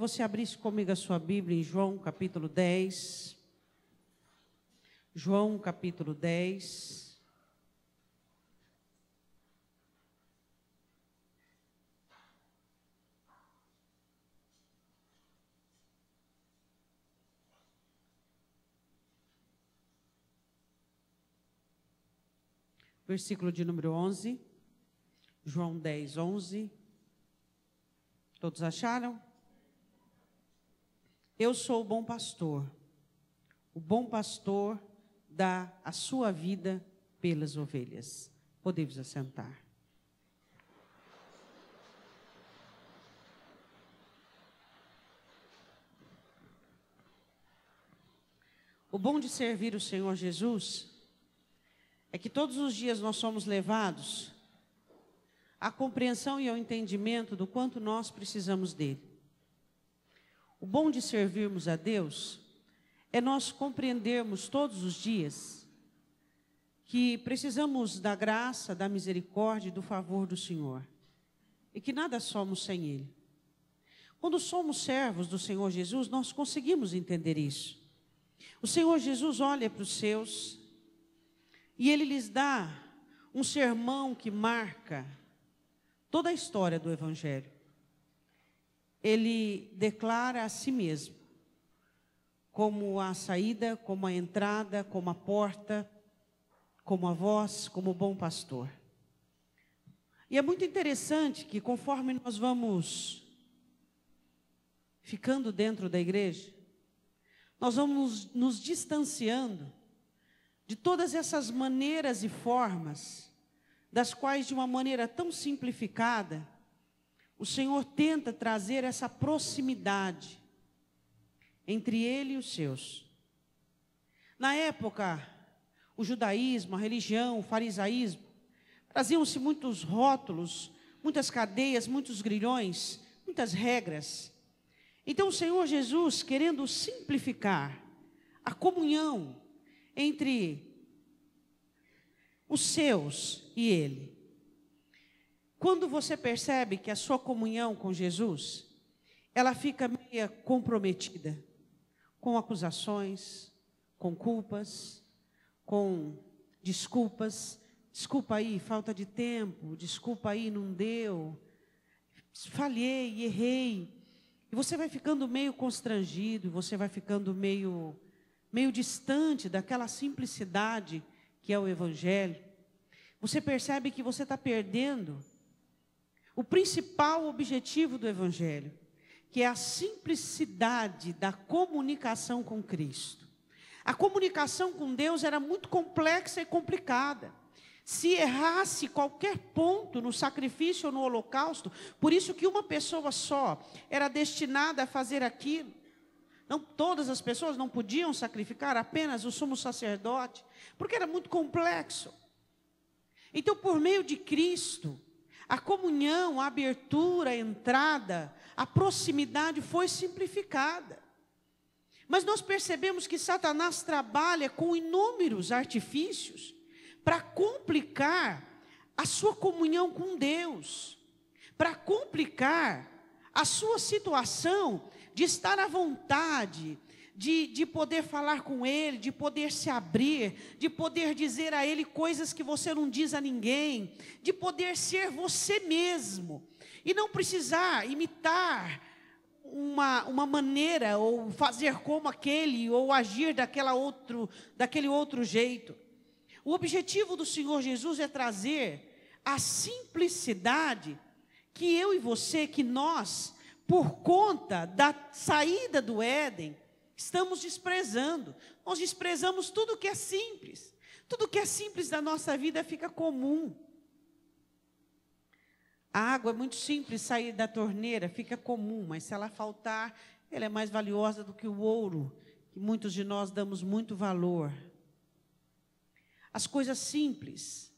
você abrisse comigo a sua Bíblia em João capítulo 10. João capítulo 10. Versículo de número 11. João 10, 11. Todos acharam? Eu sou o bom pastor. O bom pastor dá a sua vida pelas ovelhas. Podemos assentar. O bom de servir o Senhor Jesus é que todos os dias nós somos levados à compreensão e ao entendimento do quanto nós precisamos dele. O bom de servirmos a Deus é nós compreendermos todos os dias que precisamos da graça, da misericórdia e do favor do Senhor, e que nada somos sem Ele. Quando somos servos do Senhor Jesus, nós conseguimos entender isso. O Senhor Jesus olha para os seus e Ele lhes dá um sermão que marca toda a história do Evangelho. Ele declara a si mesmo como a saída, como a entrada, como a porta, como a voz, como o bom pastor. E é muito interessante que conforme nós vamos ficando dentro da igreja, nós vamos nos distanciando de todas essas maneiras e formas, das quais de uma maneira tão simplificada, o Senhor tenta trazer essa proximidade entre Ele e os seus. Na época, o judaísmo, a religião, o farisaísmo, traziam-se muitos rótulos, muitas cadeias, muitos grilhões, muitas regras. Então o Senhor Jesus, querendo simplificar a comunhão entre os seus e Ele. Quando você percebe que a sua comunhão com Jesus, ela fica meio comprometida com acusações, com culpas, com desculpas. Desculpa aí, falta de tempo. Desculpa aí, não deu. Falhei, errei. E você vai ficando meio constrangido, você vai ficando meio distante daquela simplicidade que é o Evangelho. Você percebe que você está perdendo o principal objetivo do Evangelho, que é a simplicidade da comunicação com Cristo. A comunicação com Deus era muito complexa e complicada. Se errasse qualquer ponto no sacrifício ou no holocausto, por isso que uma pessoa só era destinada a fazer aquilo. Não, todas as pessoas não podiam sacrificar, apenas o sumo sacerdote, porque era muito complexo. Então, por meio de Cristo, a comunhão, a abertura, a entrada, a proximidade foi simplificada. Mas nós percebemos que Satanás trabalha com inúmeros artifícios para complicar a sua comunhão com Deus, para complicar a sua situação de estar à vontade, de poder falar com Ele, de poder se abrir, de poder dizer a Ele coisas que você não diz a ninguém, de poder ser você mesmo, e não precisar imitar uma maneira, ou fazer como aquele, ou agir daquele outro jeito. O objetivo do Senhor Jesus é trazer a simplicidade que eu e você, que nós, por conta da saída do Éden, estamos desprezando. Nós desprezamos tudo que é simples. Tudo que é simples da nossa vida fica comum. A água é muito simples sair da torneira, fica comum, mas se ela faltar, ela é mais valiosa do que o ouro, que muitos de nós damos muito valor. As coisas simples,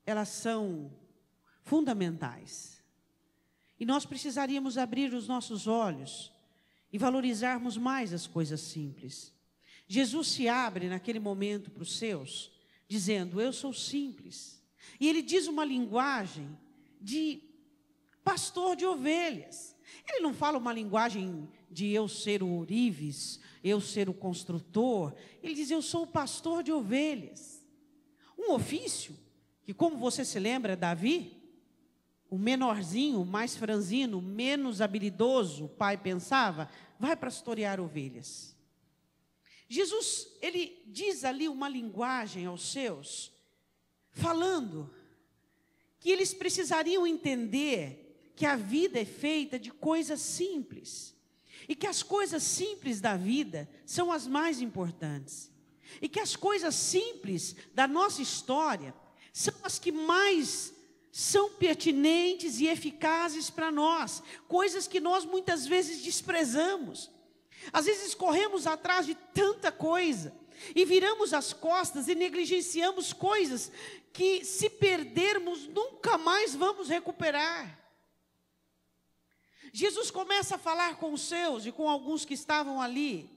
elas são fundamentais. E nós precisaríamos abrir os nossos olhos e valorizarmos mais as coisas simples. Jesus se abre naquele momento para os seus, dizendo: eu sou simples. E ele diz uma linguagem de pastor de ovelhas. Ele não fala uma linguagem de eu ser o ourives, eu ser o construtor. Ele diz, eu sou o pastor de ovelhas. Um ofício que, como você se lembra, Davi, o menorzinho, mais franzino, menos habilidoso, o pai pensava, vai pastorear ovelhas. Jesus, ele diz ali uma linguagem aos seus, falando que eles precisariam entender que a vida é feita de coisas simples, e que as coisas simples da vida são as mais importantes, e que as coisas simples da nossa história são as que mais são pertinentes e eficazes para nós, coisas que nós muitas vezes desprezamos. Às vezes corremos atrás de tanta coisa e viramos as costas e negligenciamos coisas que, se perdermos, nunca mais vamos recuperar. Jesus começa a falar com os seus e com alguns que estavam ali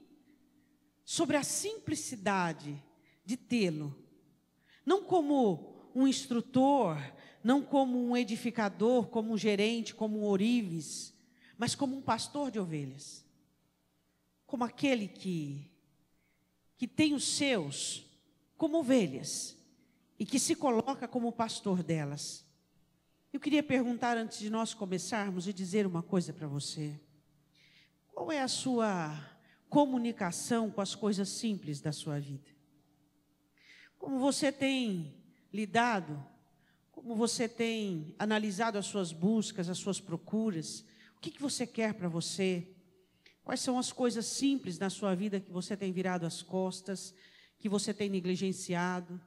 sobre a simplicidade de tê-lo, não como um instrutor, não como um edificador, como um gerente, como um ourives, mas como um pastor de ovelhas, como aquele que tem os seus como ovelhas e que se coloca como pastor delas. Eu queria perguntar, antes de nós começarmos, e dizer uma coisa para você. Qual é a sua comunicação com as coisas simples da sua vida? Como você tem lidado? Como você tem analisado as suas buscas, as suas procuras? O que você quer para você? Quais são as coisas simples na sua vida que você tem virado as costas, que você tem negligenciado?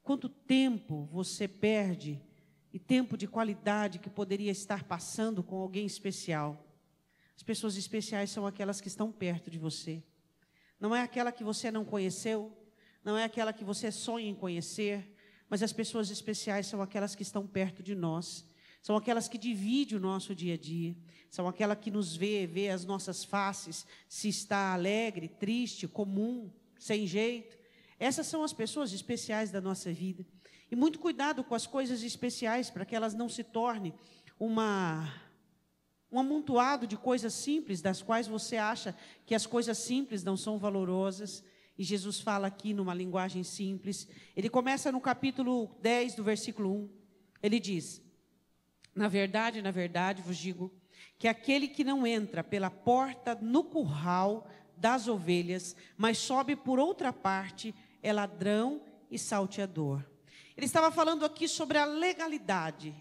Quanto tempo você perde, e tempo de qualidade que poderia estar passando com alguém especial? As pessoas especiais são aquelas que estão perto de você. Não é aquela que você não conheceu, não é aquela que você sonha em conhecer, mas as pessoas especiais são aquelas que estão perto de nós, são aquelas que dividem o nosso dia a dia, são aquelas que nos vê as nossas faces, se está alegre, triste, comum, sem jeito. Essas são as pessoas especiais da nossa vida. E muito cuidado com as coisas especiais, para que elas não se tornem um amontoado de coisas simples, das quais você acha que as coisas simples não são valorosas. E Jesus fala aqui numa linguagem simples. Ele começa no capítulo 10, do versículo 1. Ele diz, na verdade, vos digo, que aquele que não entra pela porta no curral das ovelhas, mas sobe por outra parte, é ladrão e salteador. Ele estava falando aqui sobre a legalidade.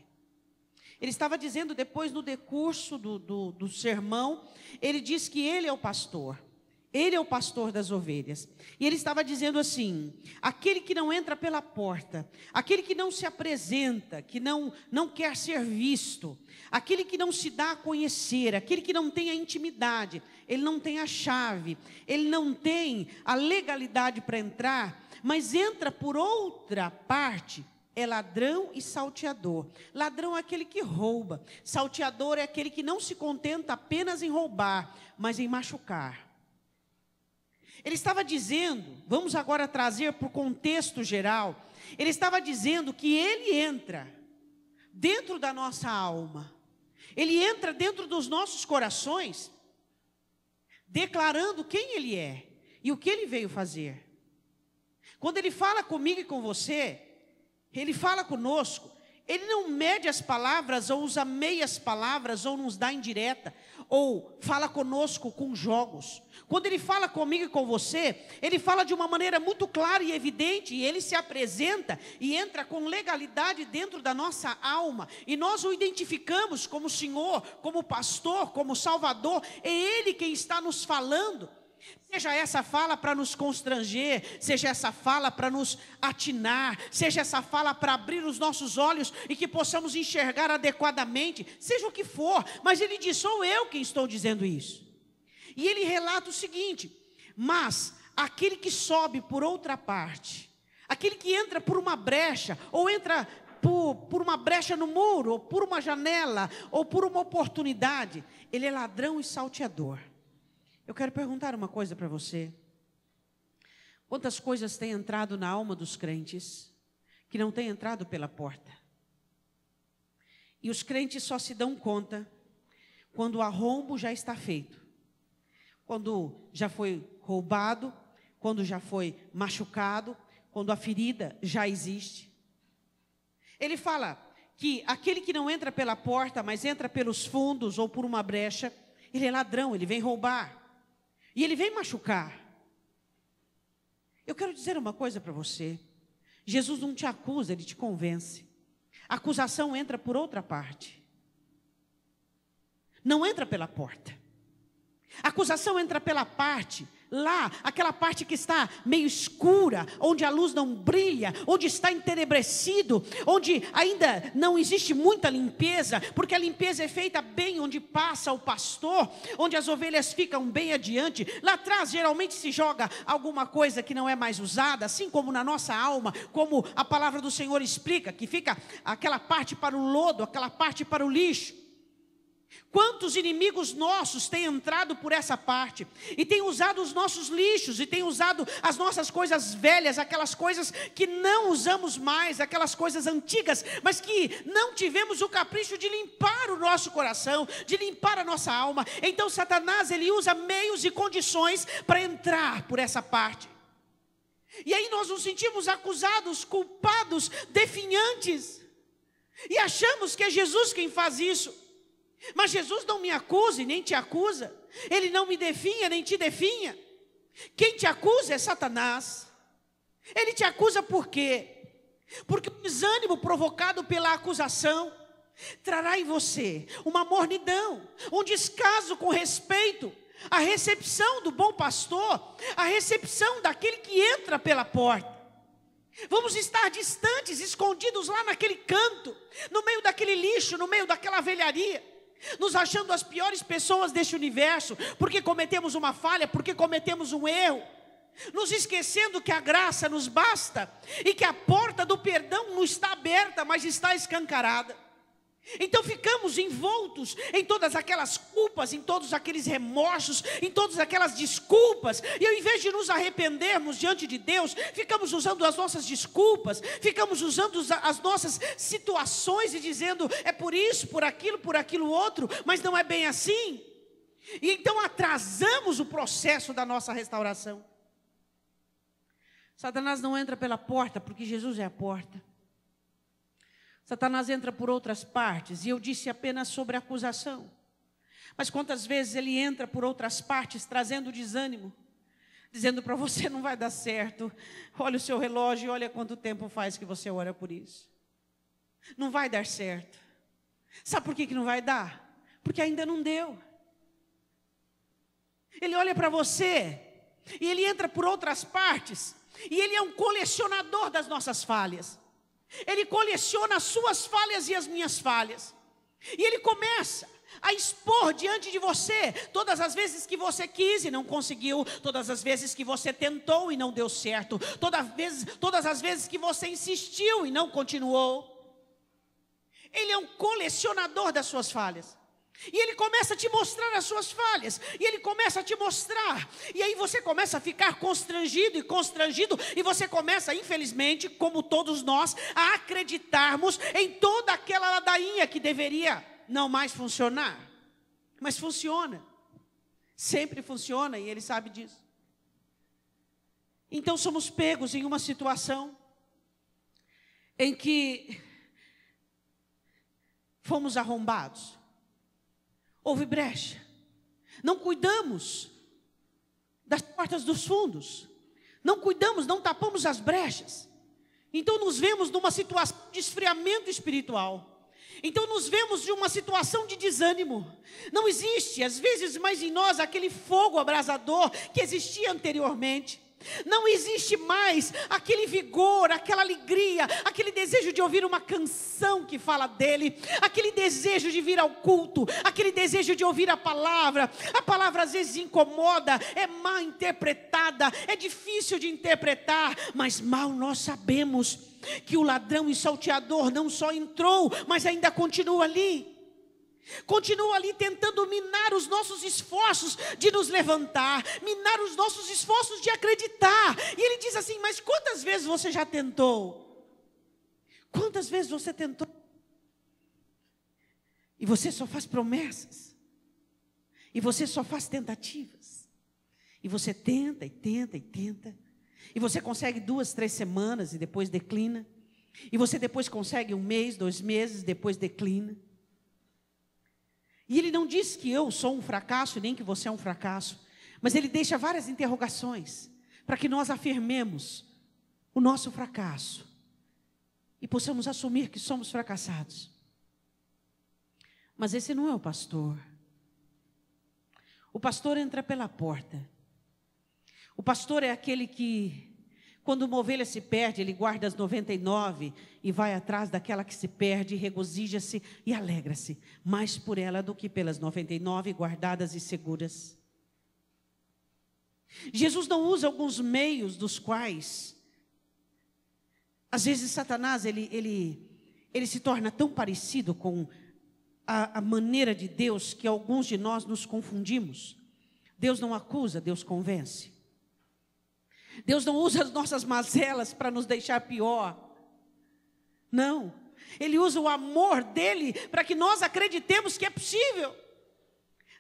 Ele estava dizendo depois, no decurso do sermão, ele diz que ele é o pastor. Ele é o pastor das ovelhas. E ele estava dizendo assim, aquele que não entra pela porta, aquele que não se apresenta, que não quer ser visto, aquele que não se dá a conhecer, aquele que não tem a intimidade, ele não tem a chave, ele não tem a legalidade para entrar, mas entra por outra parte, é ladrão e salteador. Ladrão é aquele que rouba, salteador é aquele que não se contenta apenas em roubar, mas em machucar. Ele estava dizendo, vamos agora trazer para o contexto geral, ele estava dizendo que ele entra dentro da nossa alma, ele entra dentro dos nossos corações, declarando quem ele é e o que ele veio fazer. Quando ele fala comigo e com você, ele fala conosco, ele não mede as palavras, ou usa meias palavras, ou nos dá indireta, ou fala conosco com jogos. Quando ele fala comigo e com você, ele fala de uma maneira muito clara e evidente, e ele se apresenta e entra com legalidade dentro da nossa alma, e nós o identificamos como Senhor, como pastor, como Salvador. É Ele quem está nos falando. Seja essa fala para nos constranger, seja essa fala para nos atinar, seja essa fala para abrir os nossos olhos e que possamos enxergar adequadamente, seja o que for, mas ele diz, sou eu quem estou dizendo isso. E ele relata o seguinte, mas aquele que sobe por outra parte, aquele que entra por uma brecha, ou entra por uma brecha no muro, ou por uma janela, ou por uma oportunidade, ele é ladrão e salteador. Eu quero perguntar uma coisa para você. Quantas coisas têm entrado na alma dos crentes que não têm entrado pela porta? E os crentes só se dão conta quando o arrombo já está feito, quando já foi roubado, quando já foi machucado, quando a ferida já existe. Ele fala que aquele que não entra pela porta, mas entra pelos fundos ou por uma brecha, ele é ladrão, ele vem roubar. E ele vem machucar. Eu quero dizer uma coisa para você. Jesus não te acusa, ele te convence. A acusação entra por outra parte. Não entra pela porta. A acusação entra pela parte, lá, aquela parte que está meio escura, onde a luz não brilha, onde está entenebrecido, onde ainda não existe muita limpeza, porque a limpeza é feita bem onde passa o pastor, onde as ovelhas ficam bem adiante. Lá atrás geralmente se joga alguma coisa que não é mais usada, assim como na nossa alma, como a palavra do Senhor explica, que fica aquela parte para o lodo, aquela parte para o lixo. Quantos inimigos nossos têm entrado por essa parte e têm usado os nossos lixos, e têm usado as nossas coisas velhas, aquelas coisas que não usamos mais, aquelas coisas antigas, mas que não tivemos o capricho de limpar o nosso coração, de limpar a nossa alma. Então Satanás, ele usa meios e condições para entrar por essa parte. E aí nós nos sentimos acusados, culpados, definhantes, e achamos que é Jesus quem faz isso. Mas Jesus não me acusa e nem te acusa. Ele não me definha nem te definha. Quem te acusa é Satanás. Ele te acusa por quê? Porque o desânimo provocado pela acusação trará em você uma mornidão, um descaso com respeito à recepção do bom pastor, à recepção daquele que entra pela porta. Vamos estar distantes, escondidos lá naquele canto, no meio daquele lixo, no meio daquela velharia, nos achando as piores pessoas deste universo, porque cometemos uma falha, porque cometemos um erro, nos esquecendo que a graça nos basta, e que a porta do perdão não está aberta, mas está escancarada. Então ficamos envoltos em todas aquelas culpas, em todos aqueles remorsos, em todas aquelas desculpas, e ao invés de nos arrependermos diante de Deus, ficamos usando as nossas desculpas, ficamos usando as nossas situações e dizendo, é por isso, por aquilo outro, mas não é bem assim. E então atrasamos o processo da nossa restauração. Satanás não entra pela porta, porque Jesus é a porta. Satanás entra por outras partes, e eu disse apenas sobre a acusação. Mas quantas vezes ele entra por outras partes, trazendo desânimo, dizendo para você, não vai dar certo. Olha o seu relógio e olha quanto tempo faz que você ora por isso. Não vai dar certo. Sabe por que não vai dar? Porque ainda não deu. Ele olha para você, e ele entra por outras partes, e ele é um colecionador das nossas falhas. Ele coleciona as suas falhas e as minhas falhas. E ele começa a expor diante de você todas as vezes que você quis e não conseguiu, todas as vezes que você tentou e não deu certo, todas as vezes que você insistiu e não continuou. Ele é um colecionador das suas falhas. E ele começa a te mostrar as suas falhas, e ele começa a te mostrar, e aí você começa a ficar constrangido, e você começa, infelizmente, como todos nós, a acreditarmos em toda aquela ladainha que deveria não mais funcionar, mas funciona, sempre funciona, e ele sabe disso. Então somos pegos em uma situação em que fomos arrombados. Houve brecha, não cuidamos das portas dos fundos, não cuidamos, não tapamos as brechas, então nos vemos numa situação de esfriamento espiritual, então nos vemos de uma situação de desânimo. Não existe, às vezes, mais em nós aquele fogo abrasador que existia anteriormente. Não existe mais aquele vigor, aquela alegria, aquele desejo de ouvir uma canção que fala dele, aquele desejo de vir ao culto, aquele desejo de ouvir a palavra às vezes incomoda, é mal interpretada, é difícil de interpretar, mas mal nós sabemos que o ladrão e salteador não só entrou, mas ainda continua ali. Continua ali tentando minar os nossos esforços de nos levantar, minar os nossos esforços de acreditar. E ele diz assim, mas quantas vezes você já tentou? Quantas vezes você tentou? E você só faz promessas. E você só faz tentativas. E você tenta, e tenta, e tenta. E você consegue 2, 3 semanas e depois declina. E você depois consegue 1 mês, 2 meses, depois declina. E ele não diz que eu sou um fracasso, nem que você é um fracasso. Mas ele deixa várias interrogações para que nós afirmemos o nosso fracasso e possamos assumir que somos fracassados. Mas esse não é o pastor. O pastor entra pela porta. O pastor é aquele que, quando uma ovelha se perde, ele guarda as 99 e vai atrás daquela que se perde, regozija-se e alegra-se, mais por ela do que pelas 99 guardadas e seguras. Jesus não usa alguns meios dos quais, às vezes Satanás, ele se torna tão parecido com a maneira de Deus que alguns de nós nos confundimos. Deus não acusa, Deus convence. Deus não usa as nossas mazelas para nos deixar pior. Não. Ele usa o amor dele para que nós acreditemos que é possível.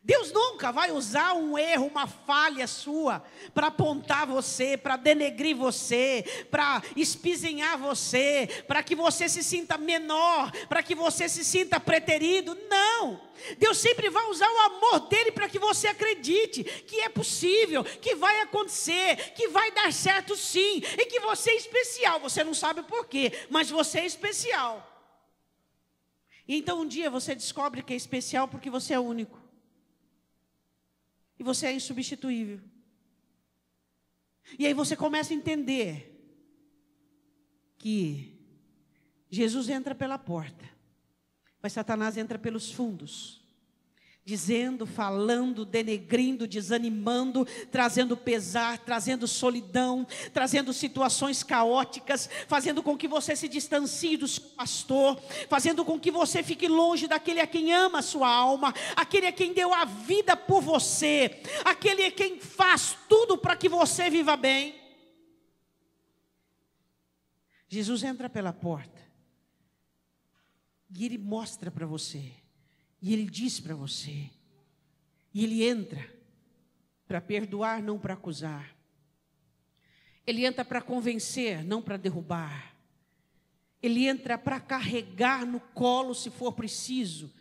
Deus nunca vai usar um erro, uma falha sua para apontar você, para denegrir você, para espizinhar você, para que você se sinta menor, para que você se sinta preterido. Não! Deus sempre vai usar o amor dele para que você acredite que é possível, que vai acontecer, que vai dar certo sim, e que você é especial. Você não sabe por quê, mas você é especial. E então um dia você descobre que é especial porque você é único. E você é insubstituível. E aí você começa a entender que Jesus entra pela porta, mas Satanás entra pelos fundos, dizendo, falando, denegrindo, desanimando, trazendo pesar, trazendo solidão, trazendo situações caóticas, fazendo com que você se distancie do seu pastor, fazendo com que você fique longe daquele a quem ama a sua alma, aquele a quem deu a vida por você, aquele a quem faz tudo para que você viva bem. Jesus entra pela porta e ele mostra para você. E ele diz para você, e ele entra para perdoar, não para acusar. Ele entra para convencer, não para derrubar. Ele entra para carregar no colo se for preciso,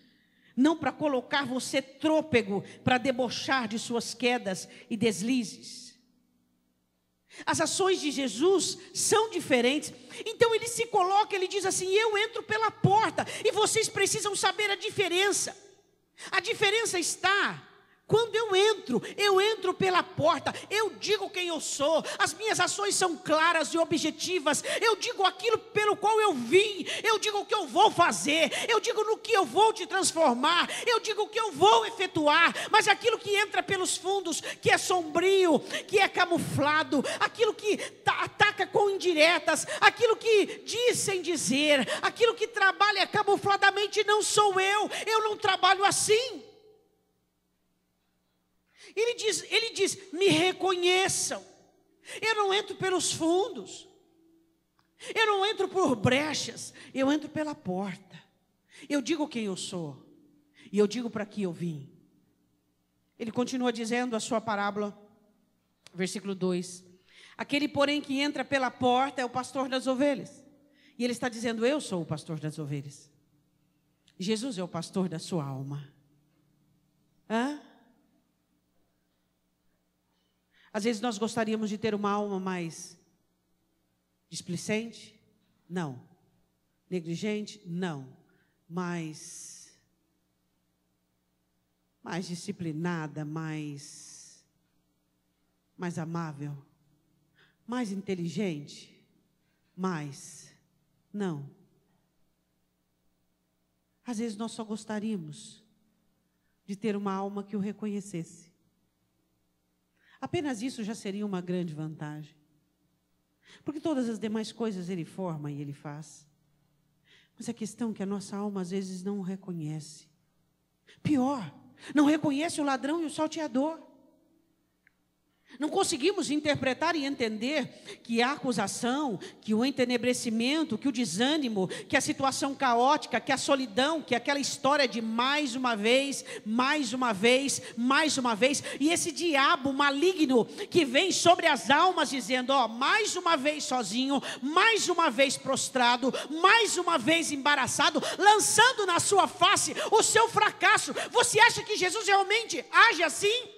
não para colocar você trôpego, para debochar de suas quedas e deslizes. As ações de Jesus são diferentes. Então ele se coloca, ele diz assim: eu entro pela porta. E vocês precisam saber a diferença. A diferença está quando eu entro pela porta, eu digo quem eu sou, as minhas ações são claras e objetivas, eu digo aquilo pelo qual eu vim, eu digo o que eu vou fazer, eu digo no que eu vou te transformar, eu digo o que eu vou efetuar. Mas aquilo que entra pelos fundos, que é sombrio, que é camuflado, aquilo que ataca com indiretas, aquilo que diz sem dizer, aquilo que trabalha camufladamente, não sou eu não trabalho assim. Ele diz, me reconheçam. Eu não entro pelos fundos. Eu não entro por brechas. Eu entro pela porta. Eu digo quem eu sou. E eu digo para que eu vim. Ele continua dizendo a sua parábola, versículo 2. Aquele, porém, que entra pela porta é o pastor das ovelhas. E ele está dizendo, eu sou o pastor das ovelhas. Jesus é o pastor da sua alma. Às vezes nós gostaríamos de ter uma alma mais displicente? Não. Negligente? Não. Mais disciplinada, mais amável, mais inteligente? Não. Às vezes nós só gostaríamos de ter uma alma que o reconhecesse. Apenas isso já seria uma grande vantagem. Porque todas as demais coisas ele forma e ele faz. Mas a questão é que a nossa alma às vezes não o reconhece. Pior, não reconhece o ladrão e o salteador. Não conseguimos interpretar e entender que a acusação, que o entenebrecimento, que o desânimo, que a situação caótica, que a solidão, que aquela história de mais uma vez, mais uma vez, mais uma vez, e esse diabo maligno que vem sobre as almas dizendo, ó, mais uma vez sozinho, mais uma vez prostrado, mais uma vez embaraçado, lançando na sua face o seu fracasso. Você acha que Jesus realmente age assim?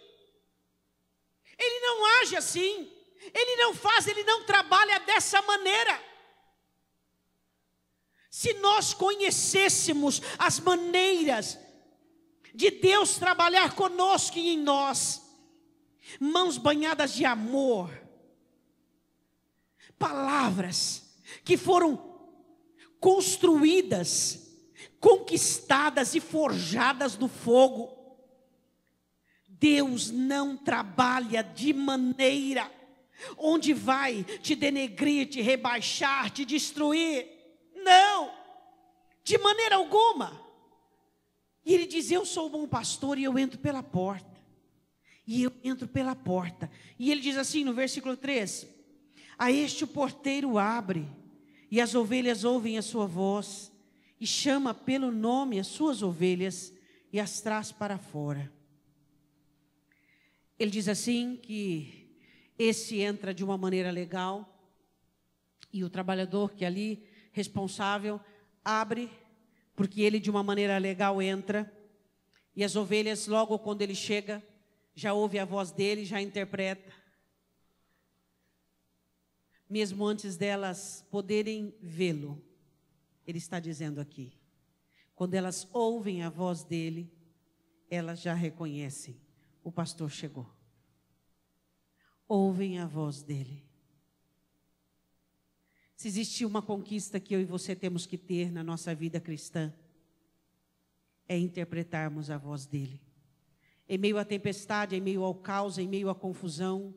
Ele não age assim, ele não faz, ele não trabalha dessa maneira. Se nós conhecêssemos as maneiras de Deus trabalhar conosco e em nós, mãos banhadas de amor, palavras que foram construídas, conquistadas e forjadas no fogo. Deus não trabalha de maneira onde vai te denegrir, te rebaixar, te destruir. Não, de maneira alguma. E ele diz, eu sou o bom pastor e eu entro pela porta. E eu entro pela porta. E ele diz assim no versículo 3, a este o porteiro abre, e as ovelhas ouvem a sua voz, e chama pelo nome as suas ovelhas, e as traz para fora. Ele diz assim que esse entra de uma maneira legal e o trabalhador que ali responsável abre, porque ele de uma maneira legal entra e as ovelhas logo quando ele chega já ouve a voz dele, já interpreta. Mesmo antes delas poderem vê-lo, ele está dizendo aqui, quando elas ouvem a voz dele, elas já reconhecem. O pastor chegou. Ouvem a voz dele. Se existe uma conquista que eu e você temos que ter na nossa vida cristã, é interpretarmos a voz dele. Em meio à tempestade, em meio ao caos, em meio à confusão,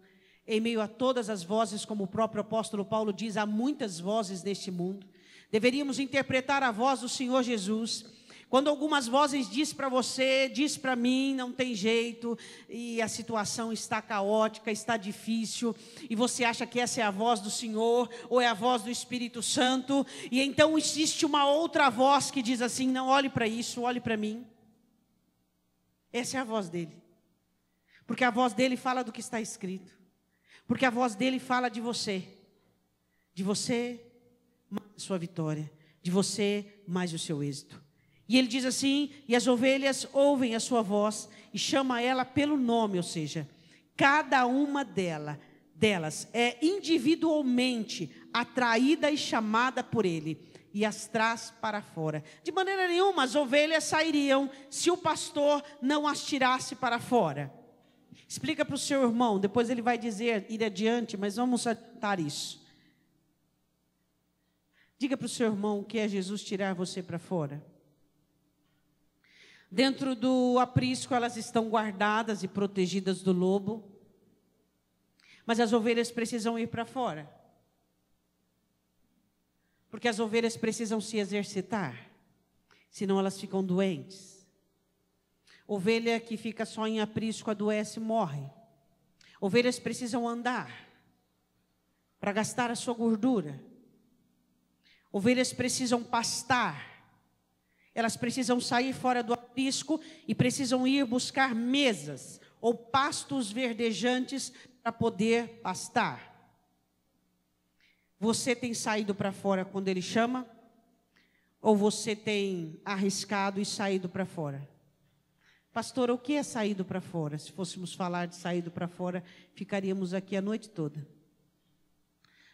em meio a todas as vozes, como o próprio apóstolo Paulo diz, há muitas vozes neste mundo. Deveríamos interpretar a voz do Senhor Jesus. Quando algumas vozes diz para você, diz para mim, não tem jeito, e a situação está caótica, está difícil, e você acha que essa é a voz do Senhor, ou é a voz do Espírito Santo, e então existe uma outra voz que diz assim, não olhe para isso, olhe para mim. Essa é a voz dele, porque a voz dele fala do que está escrito, porque a voz dele fala de você mais a sua vitória, de você mais o seu êxito. E ele diz assim, e as ovelhas ouvem a sua voz e chama ela pelo nome, ou seja, cada uma delas é individualmente atraída e chamada por ele e as traz para fora. De maneira nenhuma as ovelhas sairiam se o pastor não as tirasse para fora. Explica para o seu irmão, depois ele vai ir adiante, mas vamos tratar isso. Diga para o seu irmão o que é Jesus tirar você para fora. Dentro do aprisco elas estão guardadas e protegidas do lobo, mas as ovelhas precisam ir para fora, porque as ovelhas precisam se exercitar, senão elas ficam doentes. Ovelha que fica só em aprisco adoece e morre. Ovelhas precisam andar para gastar a sua gordura. Ovelhas precisam pastar. Elas precisam sair fora do aprisco e precisam ir buscar mesas ou pastos verdejantes para poder pastar. Você tem saído para fora quando ele chama? Ou você tem arriscado e saído para fora? Pastor, o que é saído para fora? Se fôssemos falar de saído para fora, ficaríamos aqui a noite toda.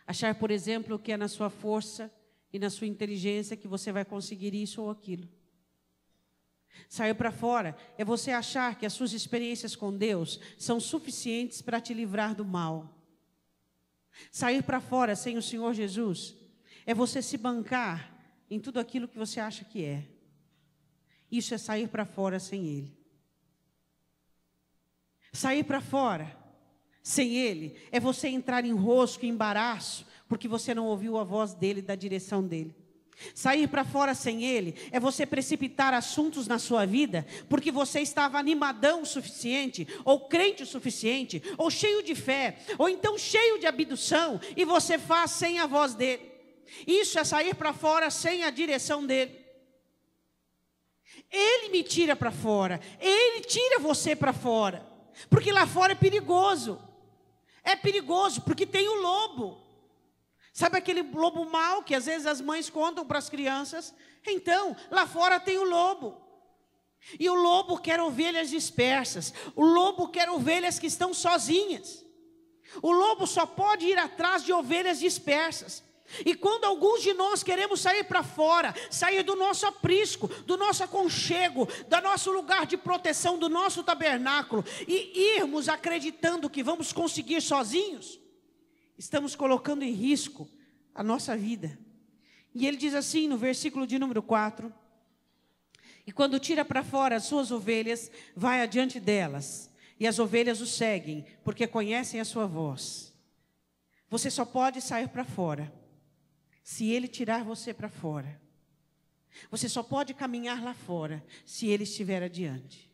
Achar, por exemplo, que é na sua força e na sua inteligência que você vai conseguir isso ou aquilo. Sair para fora é você achar que as suas experiências com Deus são suficientes para te livrar do mal. Sair para fora sem o Senhor Jesus é você se bancar em tudo aquilo que você acha que é. Isso é sair para fora sem Ele. Sair para fora sem Ele é você entrar em rosco, em embaraço, porque você não ouviu a voz dEle, da direção dEle. Sair para fora sem Ele é você precipitar assuntos na sua vida, porque você estava animadão o suficiente, ou crente o suficiente, ou cheio de fé, ou então cheio de abdução, e você faz sem a voz dEle. Isso é sair para fora sem a direção dEle. Ele me tira para fora, Ele tira você para fora, porque lá fora é perigoso. É perigoso porque tem o lobo. Sabe aquele lobo mau que às vezes as mães contam para as crianças? Então, lá fora tem o lobo. E o lobo quer ovelhas dispersas. O lobo quer ovelhas que estão sozinhas. O lobo só pode ir atrás de ovelhas dispersas. E quando alguns de nós queremos sair para fora, sair do nosso aprisco, do nosso aconchego, do nosso lugar de proteção, do nosso tabernáculo, e irmos acreditando que vamos conseguir sozinhos, estamos colocando em risco a nossa vida. E ele diz assim no versículo de número 4: e quando tira para fora as suas ovelhas, vai adiante delas, e as ovelhas o seguem, porque conhecem a sua voz. Você só pode sair para fora se ele tirar você para fora. Você só pode caminhar lá fora se ele estiver adiante.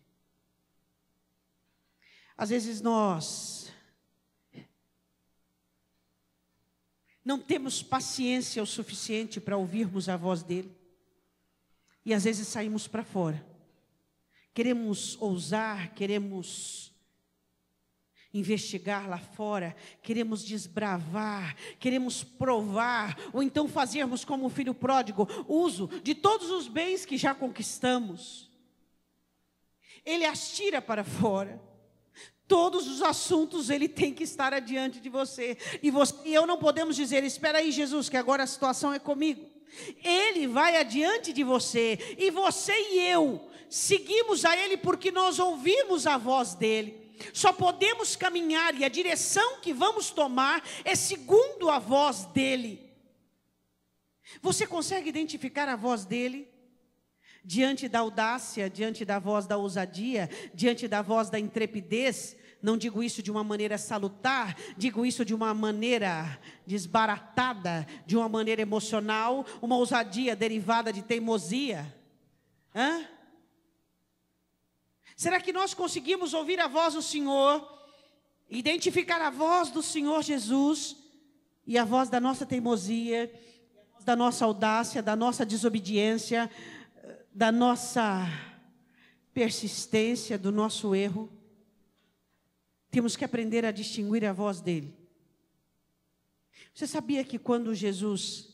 Às vezes nós não temos paciência o suficiente para ouvirmos a voz dele. E às vezes saímos para fora. Queremos ousar, queremos investigar lá fora, queremos desbravar, queremos provar, ou então fazermos como o filho pródigo, uso de todos os bens que já conquistamos. Ele as tira para fora. Todos os assuntos ele tem que estar adiante de você. E eu não podemos dizer: espera aí, Jesus, que agora a situação é comigo. Ele vai adiante de você. E você e eu seguimos a ele porque nós ouvimos a voz dele. Só podemos caminhar e a direção que vamos tomar é segundo a voz dele. Você consegue identificar a voz dele? Diante da audácia, diante da voz da ousadia, diante da voz da intrepidez. Não digo isso de uma maneira salutar, digo isso de uma maneira desbaratada, de uma maneira emocional, uma ousadia derivada de teimosia. Será que nós conseguimos ouvir a voz do Senhor, identificar a voz do Senhor Jesus e a voz da nossa teimosia, da nossa audácia, da nossa desobediência, da nossa persistência, do nosso erro? Temos que aprender a distinguir a voz dele. Você sabia que quando Jesus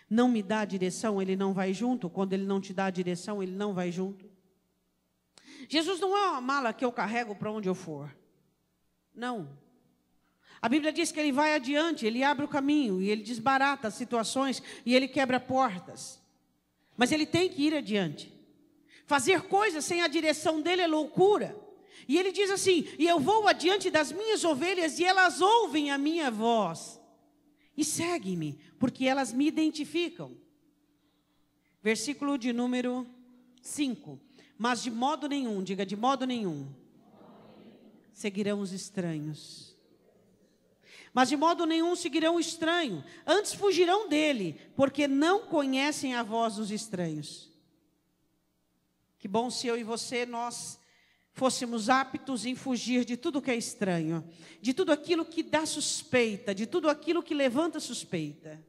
não me dá a direção, ele não vai junto? Quando ele não te dá a direção, ele não vai junto? Jesus não é uma mala que eu carrego para onde eu for. Não. A Bíblia diz que ele vai adiante, ele abre o caminho, e ele desbarata as situações, e ele quebra portas. Mas ele tem que ir adiante. Fazer coisas sem a direção dele é loucura. E ele diz assim: e eu vou adiante das minhas ovelhas, e elas ouvem a minha voz, e seguem-me, porque elas me identificam. Versículo de número 5. Mas de modo nenhum, diga de modo nenhum, seguirão os estranhos. Mas de modo nenhum seguirão o estranho, antes fugirão dele, porque não conhecem a voz dos estranhos. Que bom se eu e você, nós fôssemos aptos em fugir de tudo que é estranho, de tudo aquilo que dá suspeita, de tudo aquilo que levanta suspeita.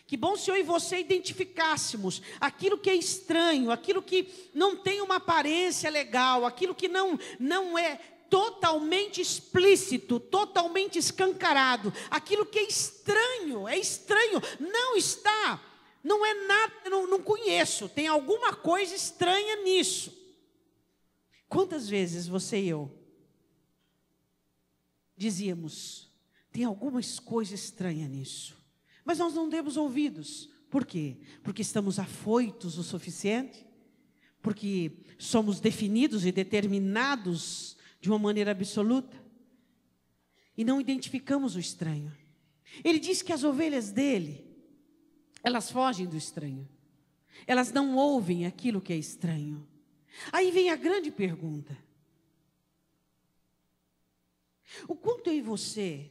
Que bom se eu e você identificássemos aquilo que é estranho, aquilo que não tem uma aparência legal, aquilo que não é totalmente explícito, totalmente escancarado, aquilo que é estranho, não está, não é nada, não conheço, tem alguma coisa estranha nisso. Quantas vezes você e eu dizíamos: tem alguma coisa estranha nisso? Mas nós não demos ouvidos. Por quê? Porque estamos afoitos o suficiente? Porque somos definidos e determinados de uma maneira absoluta? E não identificamos o estranho. Ele diz que as ovelhas dele, elas fogem do estranho. Elas não ouvem aquilo que é estranho. Aí vem a grande pergunta: o quanto eu e você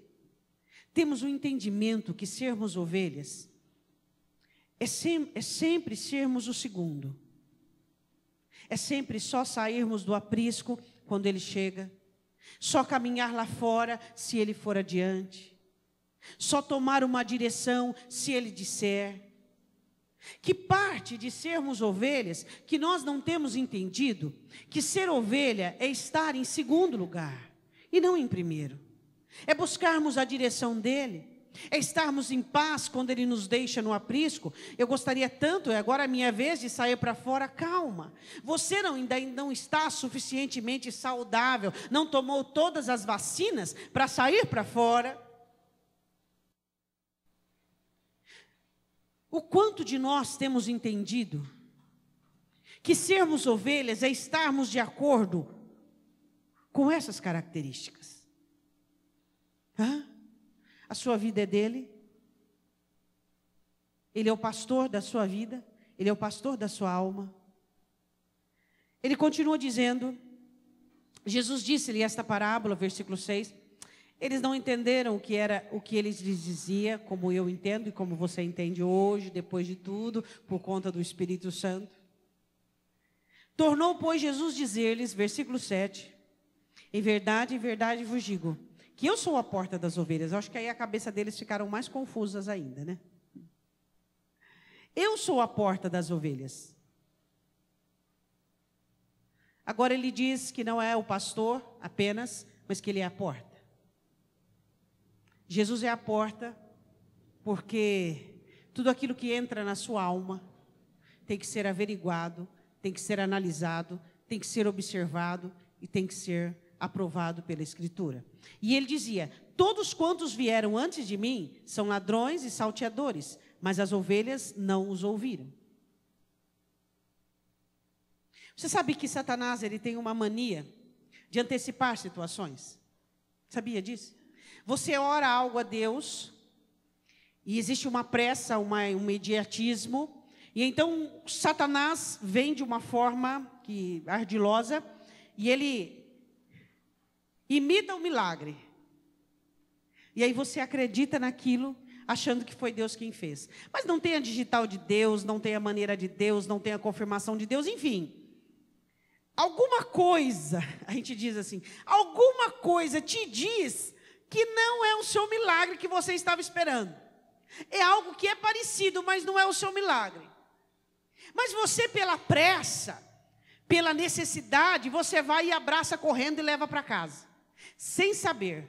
temos o entendimento que sermos ovelhas é sempre sermos o segundo. É sempre só sairmos do aprisco quando ele chega. Só caminhar lá fora se ele for adiante. Só tomar uma direção se ele disser. Que parte de sermos ovelhas que nós não temos entendido que ser ovelha é estar em segundo lugar e não em primeiro. É buscarmos a direção dele, é estarmos em paz quando ele nos deixa no aprisco. Eu gostaria tanto, é agora a minha vez de sair para fora. Calma, você ainda não está suficientemente saudável, não tomou todas as vacinas para sair para fora. O quanto de nós temos entendido que sermos ovelhas é estarmos de acordo com essas características. A sua vida é dele. Ele é o pastor da sua vida. Ele é o pastor da sua alma. Ele continua dizendo, Jesus disse-lhe esta parábola, versículo 6. Eles não entenderam o que ele lhes dizia, como eu entendo e como você entende hoje, depois de tudo, por conta do Espírito Santo. Tornou, pois, Jesus dizer-lhes, versículo 7, em verdade vos digo, que eu sou a porta das ovelhas. Eu acho que aí a cabeça deles ficaram mais confusas ainda, né? Eu sou a porta das ovelhas. Agora ele diz que não é o pastor apenas, mas que ele é a porta. Jesus é a porta, porque tudo aquilo que entra na sua alma tem que ser averiguado, tem que ser analisado, tem que ser observado e tem que ser aprovado pela Escritura. E ele dizia, todos quantos vieram antes de mim são ladrões e salteadores, mas as ovelhas não os ouviram. Você sabe que Satanás ele tem uma mania de antecipar situações? Sabia disso? Você ora algo a Deus, e existe uma pressa, um imediatismo, e então Satanás vem de uma forma ardilosa, e ele imita o milagre. E aí você acredita naquilo, achando que foi Deus quem fez. Mas não tem a digital de Deus, não tem a maneira de Deus, não tem a confirmação de Deus, enfim. Alguma coisa, a gente diz assim, alguma coisa te diz que não é o seu milagre que você estava esperando. É algo que é parecido, mas não é o seu milagre. Mas você, pela pressa, pela necessidade, você vai e abraça correndo e leva para casa. Sem saber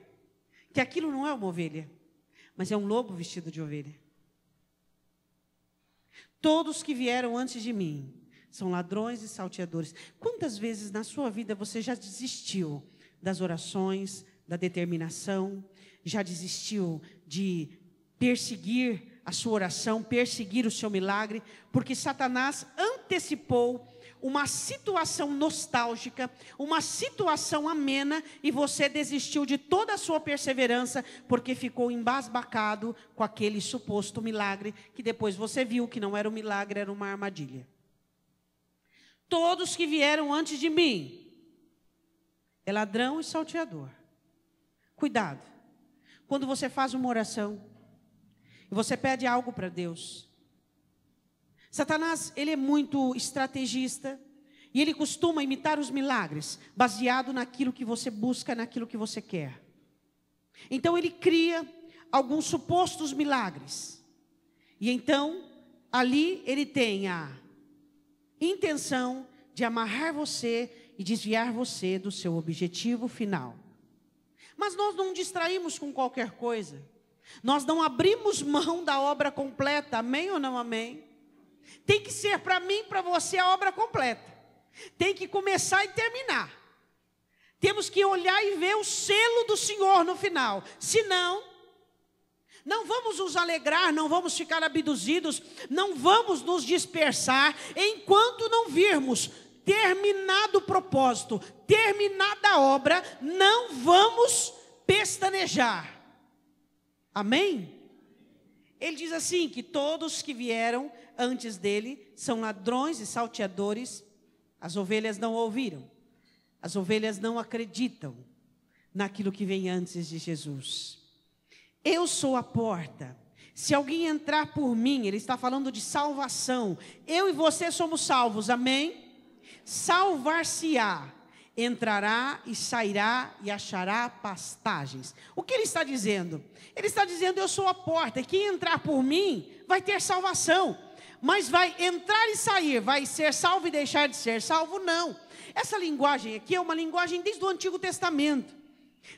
que aquilo não é uma ovelha, mas é um lobo vestido de ovelha. Todos que vieram antes de mim são ladrões e salteadores. Quantas vezes na sua vida você já desistiu das orações, da determinação, já desistiu de perseguir a sua oração, perseguir o seu milagre, porque Satanás antecipou uma situação nostálgica, uma situação amena, e você desistiu de toda a sua perseverança, porque ficou embasbacado com aquele suposto milagre, que depois você viu que não era um milagre, era uma armadilha. Todos que vieram antes de mim é ladrão e salteador. Cuidado, quando você faz uma oração e você pede algo para Deus. Satanás, ele é muito estrategista e ele costuma imitar os milagres, baseado naquilo que você busca, naquilo que você quer. Então ele cria alguns supostos milagres. E então, ali ele tem a intenção de amarrar você e desviar você do seu objetivo final. Mas nós não distraímos com qualquer coisa. Nós não abrimos mão da obra completa. Amém ou não amém? Tem que ser para mim e para você a obra completa. Tem que começar e terminar. Temos que olhar e ver o selo do Senhor no final. Senão, não vamos nos alegrar, não vamos ficar abduzidos, não vamos nos dispersar, enquanto não virmos terminado o propósito, terminada a obra, não vamos pestanejar. Amém? Ele diz assim, que todos que vieram antes dele são ladrões e salteadores. As ovelhas não ouviram, as ovelhas não acreditam naquilo que vem antes de Jesus. Eu sou a porta. Se alguém entrar por mim, ele está falando de salvação. Eu e você somos salvos, amém? Salvar-se-á, entrará e sairá e achará pastagens. O que ele está dizendo? Ele está dizendo, eu sou a porta, e quem entrar por mim vai ter salvação. Mas vai entrar e sair, vai ser salvo e deixar de ser salvo? Não. Essa linguagem aqui é uma linguagem desde o Antigo Testamento.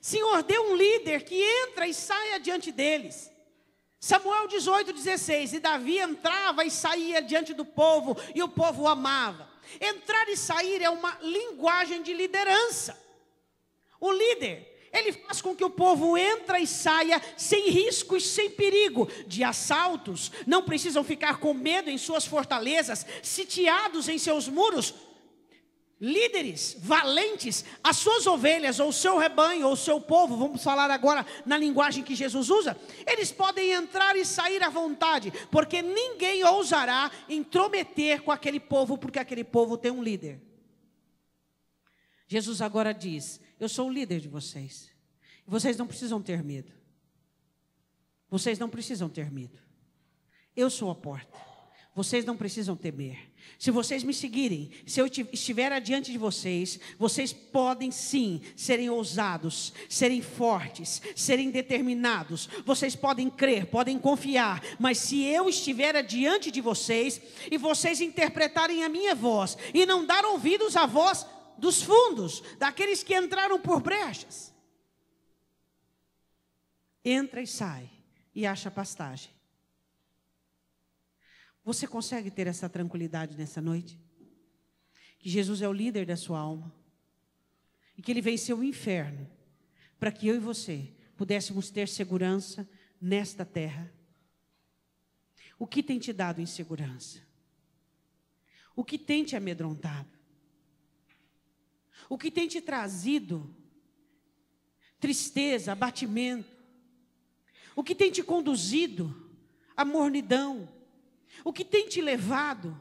Senhor, dê um líder que entra e saia diante deles. Samuel 18:16, e Davi entrava e saía diante do povo, e o povo o amava. Entrar e sair é uma linguagem de liderança. O líder, ele faz com que o povo entre e saia sem risco e sem perigo de assaltos. Não precisam ficar com medo em suas fortalezas, sitiados em seus muros. Líderes valentes, as suas ovelhas, ou o seu rebanho, ou o seu povo, vamos falar agora na linguagem que Jesus usa, eles podem entrar e sair à vontade, porque ninguém ousará intrometer com aquele povo, porque aquele povo tem um líder. Jesus agora diz, eu sou o líder de vocês, vocês não precisam ter medo, vocês não precisam ter medo, eu sou a porta, vocês não precisam temer. Se vocês me seguirem, se eu estiver adiante de vocês, vocês podem sim serem ousados, serem fortes, serem determinados. Vocês podem crer, podem confiar. Mas se eu estiver adiante de vocês e vocês interpretarem a minha voz e não dar ouvidos à voz dos fundos, daqueles que entraram por brechas, entra e sai e acha pastagem. Você consegue ter essa tranquilidade nessa noite? Que Jesus é o líder da sua alma. E que Ele venceu o inferno. Para que eu e você pudéssemos ter segurança nesta terra. O que tem te dado insegurança? O que tem te amedrontado? O que tem te trazido tristeza, abatimento? O que tem te conduzido à mornidão? O que tem te levado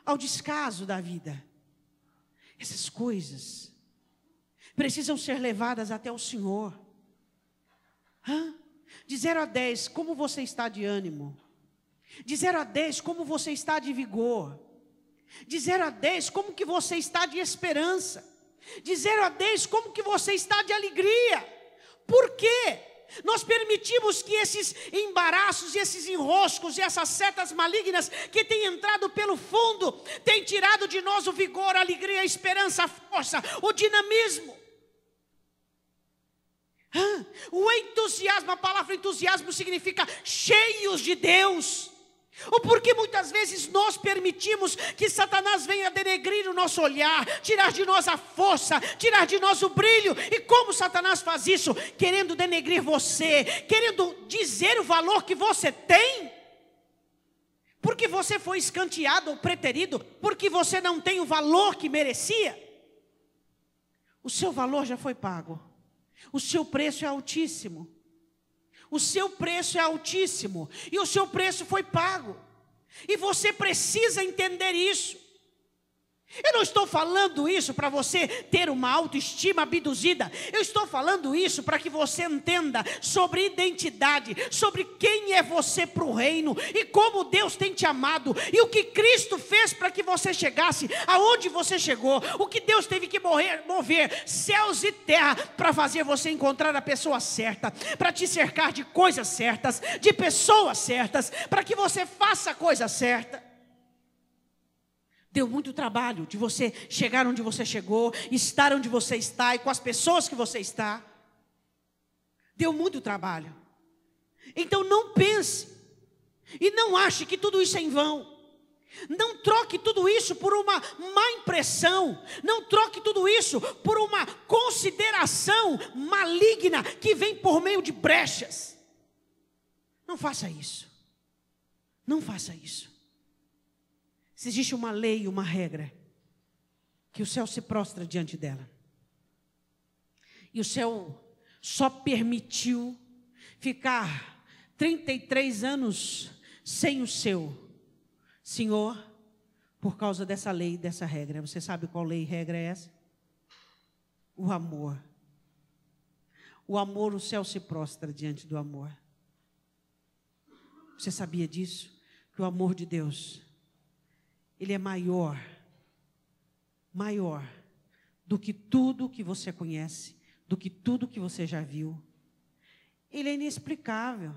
ao descaso da vida? Essas coisas precisam ser levadas até o Senhor. De 0 a 10, como você está de ânimo? De 0 a 10, como você está de vigor? De 0 a 10, como que você está de esperança? De 0 a 10, como que você está de alegria? Por quê? Nós permitimos que esses embaraços, e esses enroscos, e essas setas malignas que têm entrado pelo fundo, têm tirado de nós o vigor, a alegria, a esperança, a força, o dinamismo. O entusiasmo, a palavra entusiasmo significa cheios de Deus. Ou porque muitas vezes nós permitimos que Satanás venha denegrir o nosso olhar, tirar de nós a força, tirar de nós o brilho. E como Satanás faz isso? Querendo denegrir você, querendo dizer o valor que você tem. Porque você foi escanteado ou preterido, porque você não tem o valor que merecia. O seu valor já foi pago. O seu preço é altíssimo. O seu preço é altíssimo e o seu preço foi pago. E você precisa entender isso. Eu não estou falando isso para você ter uma autoestima abduzida. Eu estou falando isso para que você entenda sobre identidade, sobre quem é você para o reino e como Deus tem te amado e o que Cristo fez para que você chegasse aonde você chegou. O que Deus teve que mover céus e terra para fazer você encontrar a pessoa certa, para te cercar de coisas certas, de pessoas certas, para que você faça a coisa certa. Deu muito trabalho de você chegar onde você chegou, estar onde você está e com as pessoas que você está. Deu muito trabalho. Então não pense e não ache que tudo isso é em vão. Não troque tudo isso por uma má impressão. Não troque tudo isso por uma consideração maligna que vem por meio de brechas. Não faça isso. Não faça isso. Se existe uma lei, uma regra, que o céu se prostra diante dela, e o céu só permitiu ficar 33 anos sem o seu Senhor, por causa dessa lei, dessa regra. Você sabe qual lei e regra é essa? O amor. O amor, o céu se prostra diante do amor. Você sabia disso? Que o amor de Deus, ele é maior do que tudo que você conhece, do que tudo que você já viu. Ele é inexplicável.